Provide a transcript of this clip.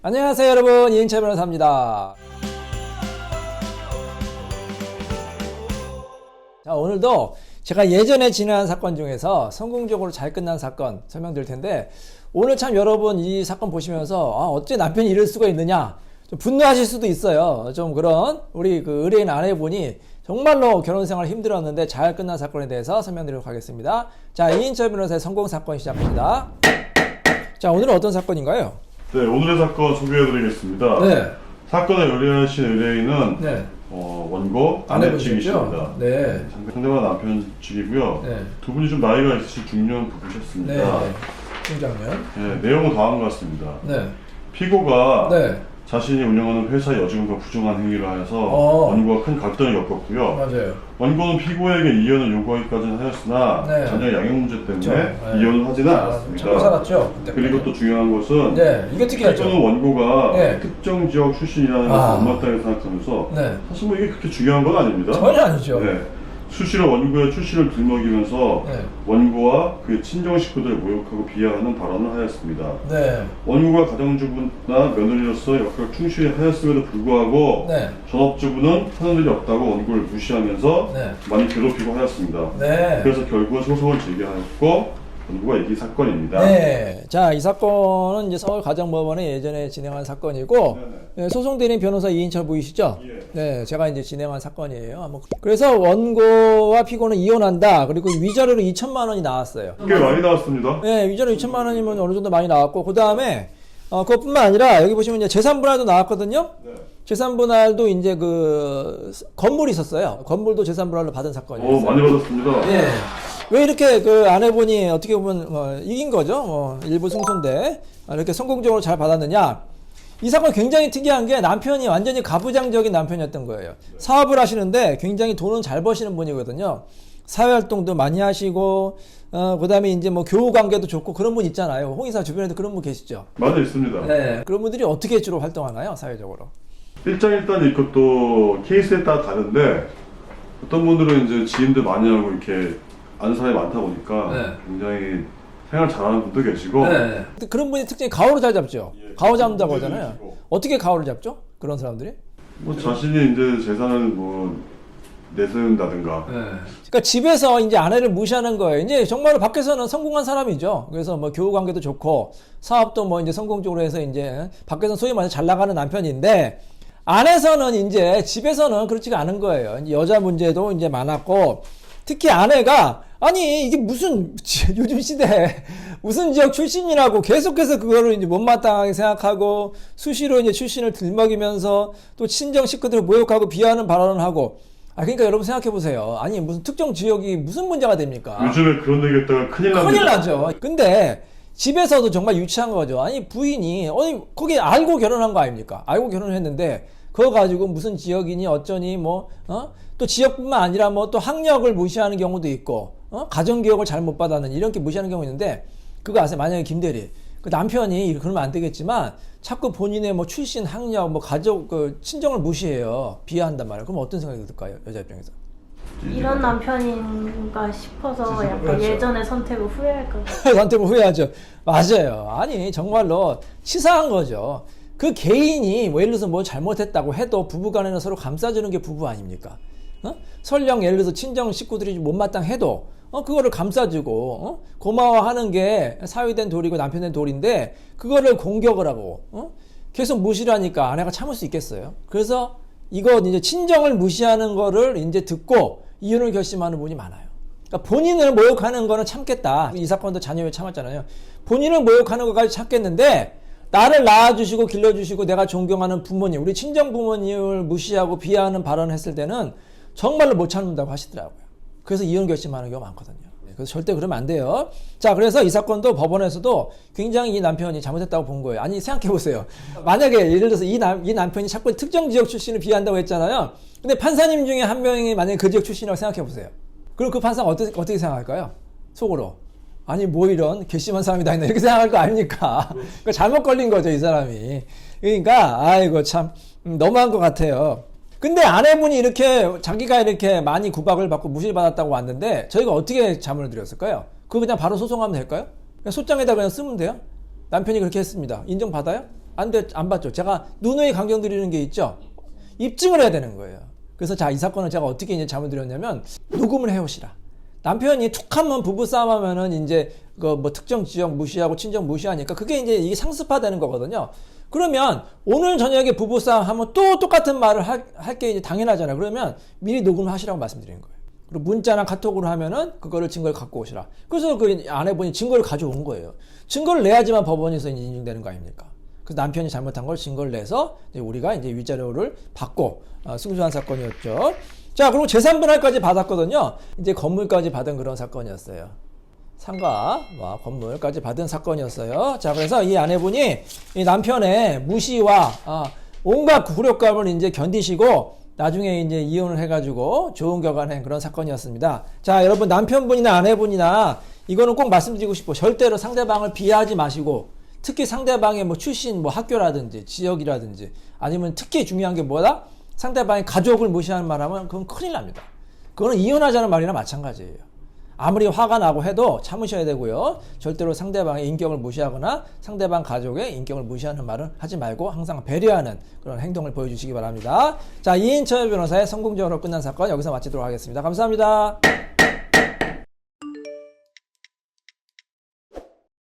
안녕하세요 여러분, 이인철 변호사입니다. 자, 오늘도 제가 예전에 진행한 사건 중에서 성공적으로 잘 끝난 사건 설명드릴 텐데, 오늘 참 여러분 이 사건 보시면서 어째 남편이 이럴 수가 있느냐 좀 분노하실 수도 있어요. 좀 그런 우리 그 의뢰인 아내분이 정말로 결혼생활 힘들었는데 잘 끝난 사건에 대해서 설명드리도록 하겠습니다. 자, 이인철 변호사의 성공 사건 시작합니다. 자, 오늘은 어떤 사건인가요? 네, 오늘의 사건 소개해드리겠습니다. 네. 사건에 의뢰하신 의뢰인은 네. 원고 아내 측이십니다. 네. 상대방 남편 측이고요. 네. 두 분이 좀 나이가 있으신 중년 부부셨습니다. 네. 중장년. 네, 내용은 다음과 같습니다. 네. 피고가 네. 자신이 운영하는 회사 여직원과 부정한 행위를 하여서 원고가 큰 갈등을 겪었고요. 맞아요. 원고는 피고에게 이혼을 요구하기까지는 하였으나 네. 자녀 양육 문제 때문에 그렇죠. 이혼을 하지는 않았습니다. 참고 살았죠. 그리고 또 중요한 것은 네, 이게 특이하죠. 피고는 원고가 네. 특정 지역 출신이라는 것을 못마땅하게 생각하면서 네. 사실 뭐 이게 그렇게 중요한 건 아닙니다. 전혀 아니죠. 네. 수시로 원고의 출신을 들먹이면서 네. 원고와 그의 친정 식구들을 모욕하고 비하하는 발언을 하였습니다. 네. 원고가 가정주부나 며느리로서 역할을 충실히 하였음에도 불구하고 네. 전업주부는 하는 일이 없다고 원고를 무시하면서 네. 많이 괴롭히고 하였습니다. 네. 그래서 결국은 소송을 제기하였고 원고가 이긴 사건입니다. 네. 자, 이 사건은 이제 서울가정법원에 예전에 진행한 사건이고, 네, 소송대리인 변호사 이인철 부이시죠? 예. 네, 제가 이제 진행한 사건이에요. 그래서 원고와 피고는 이혼한다. 그리고 위자료로 2천만 원이 나왔어요. 꽤 많이 나왔습니다. 네, 위자료 2천만 원이면 어느 정도 많이 나왔고, 그 다음에 그것뿐만 아니라 여기 보시면 이제 재산분할도 나왔거든요. 네. 재산분할도 이제 그 건물이 있었어요. 건물도 재산분할로 받은 사건이에요. 많이 받았습니다. 예. 왜 이렇게 그 아내분이 어떻게 보면 이긴 거죠? 일부 승소인데 이렇게 성공적으로 잘 받았느냐? 이 사건 굉장히 특이한 게 남편이 완전히 가부장적인 남편이었던 거예요. 사업을 하시는데 굉장히 돈은 잘 버시는 분이거든요. 사회활동도 많이 하시고, 그 다음에 이제 뭐 교우 관계도 좋고 그런 분 있잖아요. 홍의사 주변에도 그런 분 계시죠? 많이 있습니다. 네. 그런 분들이 어떻게 주로 활동하나요? 사회적으로? 일단 이것도 케이스에 따라 다른데 어떤 분들은 이제 지인들 많이 하고 이렇게 아는 사람이 많다 보니까 네. 굉장히 생활 잘하는 분도 계시고 네. 근데 그런 분이 특징이 가오를 잘 잡죠. 예, 가오 잡는다고 문제도 하잖아요. 있고. 어떻게 가오를 잡죠? 그런 사람들이? 뭐 자신이 이제 재산을 뭐 내세운다든가 그러니까 집에서 이제 아내를 무시하는 거예요. 이제 정말로 밖에서는 성공한 사람이죠. 그래서 뭐 교우 관계도 좋고 사업도 뭐 이제 성공적으로 해서 이제 밖에서 소위 말해서 잘 나가는 남편인데, 안에서는 이제 집에서는 그렇지가 않은 거예요. 이제 여자 문제도 이제 많았고, 특히 아내가 아니 이게 무슨 요즘 시대에 무슨 지역 출신이라고 계속해서 그거를 이제 못마땅하게 생각하고 수시로 이제 출신을 들먹이면서 또 친정 식구들을 모욕하고 비하하는 발언을 하고, 그러니까 여러분 생각해 보세요. 아니 무슨 특정 지역이 무슨 문제가 됩니까? 요즘에 그런 얘기 했다가 큰일 큰일 납니다. 나죠. 근데 집에서도 정말 유치한 거죠. 아니 부인이 거기 알고 결혼한 거 아닙니까? 알고 결혼을 했는데 그거 가지고 무슨 지역이니 어쩌니 또 지역뿐만 아니라 뭐 또 학력을 무시하는 경우도 있고 가정교육을 잘 못 받았는 이렇게 무시하는 경우 있는데, 그거 아세요? 만약에 김대리 그 남편이 그러면 안 되겠지만 자꾸 본인의 뭐 출신, 학력, 뭐 가족, 그 친정을 무시해요. 비하한단 말이에요. 그럼 어떤 생각이 들까요? 여자 입장에서. 이런 남편인가 싶어서 약간 그렇죠. 예전의 선택을 후회할 것 같아요. 저한테 뭐 후회하죠. 맞아요. 아니 정말로 치사한 거죠. 그 개인이 뭐 예를 들어서 뭐 잘못했다고 해도 부부간에는 서로 감싸주는 게 부부 아닙니까? 설령 예를 들어서 친정 식구들이 못마땅해도 그거를 감싸주고 고마워하는 게 사위된 도리고 남편된 도리인데, 그거를 공격을 하고 계속 무시를 하니까 아내가 참을 수 있겠어요? 그래서 이거 이제 친정을 무시하는 거를 이제 듣고 이혼을 결심하는 분이 많아요. 그러니까 본인을 모욕하는 거는 참겠다. 이 사건도 자녀를 참았잖아요. 본인을 모욕하는 것까지 참겠는데, 나를 낳아주시고 길러주시고 내가 존경하는 부모님, 우리 친정 부모님을 무시하고 비하하는 발언을 했을 때는 정말로 못 참는다고 하시더라고요. 그래서 이혼 결심하는 경우가 많거든요. 그래서 절대 그러면 안 돼요. 자, 그래서 이 사건도 법원에서도 굉장히 이 남편이 잘못했다고 본 거예요. 아니, 생각해보세요. 만약에 예를 들어서 이 남편이 자꾸 특정 지역 출신을 비한다고 했잖아요. 근데 판사님 중에 한 명이 만약에 그 지역 출신이라고 생각해보세요. 그럼 그 판사가 어떻게 생각할까요? 속으로. 아니 뭐 이런 괘씸한 사람이 다 있나 이렇게 생각할 거 아닙니까? 그러니까 잘못 걸린 거죠, 이 사람이. 그러니까 아이고 참 너무한 것 같아요. 근데 아내분이 이렇게 자기가 이렇게 많이 구박을 받고 무시를 받았다고 왔는데 저희가 어떻게 자문을 드렸을까요? 그거 그냥 바로 소송하면 될까요? 그냥 소장에다 그냥 쓰면 돼요? 남편이 그렇게 했습니다. 인정받아요? 안 받죠. 제가 누누이 강조드리는 게 있죠. 입증을 해야 되는 거예요. 그래서 자, 이 사건을 제가 어떻게 이제 잘못 드렸냐면 녹음을 해오시라. 남편이 툭 하면 부부싸움 하면은 이제 그 뭐 특정 지역 무시하고 친정 무시하니까 그게 이제 이게 상습화되는 거거든요. 그러면 오늘 저녁에 부부싸움 하면 또 똑같은 말을 할 게 이제 당연하잖아요. 그러면 미리 녹음을 하시라고 말씀드리는 거예요. 그리고 문자나 카톡으로 하면은 그거를 증거를 갖고 오시라. 그래서 그 아내분이 증거를 가져온 거예요. 증거를 내야지만 법원에서 인증되는 거 아닙니까? 그래서 남편이 잘못한 걸 증거를 내서 이제 우리가 이제 위자료를 받고 승소한 사건이었죠. 자, 그리고 재산 분할까지 받았거든요. 이제 건물까지 받은 그런 사건이었어요. 상가와 건물까지 받은 사건이었어요. 자, 그래서 이 아내분이 이 남편의 무시와 온갖 굴욕감을 이제 견디시고 나중에 이제 이혼을 해가지고 좋은 결과를 낸 그런 사건이었습니다. 자, 여러분 남편분이나 아내분이나 이거는 꼭 말씀드리고 싶고 절대로 상대방을 비하하지 마시고 특히 상대방의 뭐 출신 뭐 학교라든지 지역이라든지 아니면 특히 중요한 게 뭐다? 상대방의 가족을 무시하는 말하면 그건 큰일 납니다. 그거는 이혼하자는 말이나 마찬가지예요. 아무리 화가 나고 해도 참으셔야 되고요. 절대로 상대방의 인격을 무시하거나 상대방 가족의 인격을 무시하는 말은 하지 말고 항상 배려하는 그런 행동을 보여주시기 바랍니다. 자, 이인철 변호사의 성공적으로 끝난 사건 여기서 마치도록 하겠습니다. 감사합니다.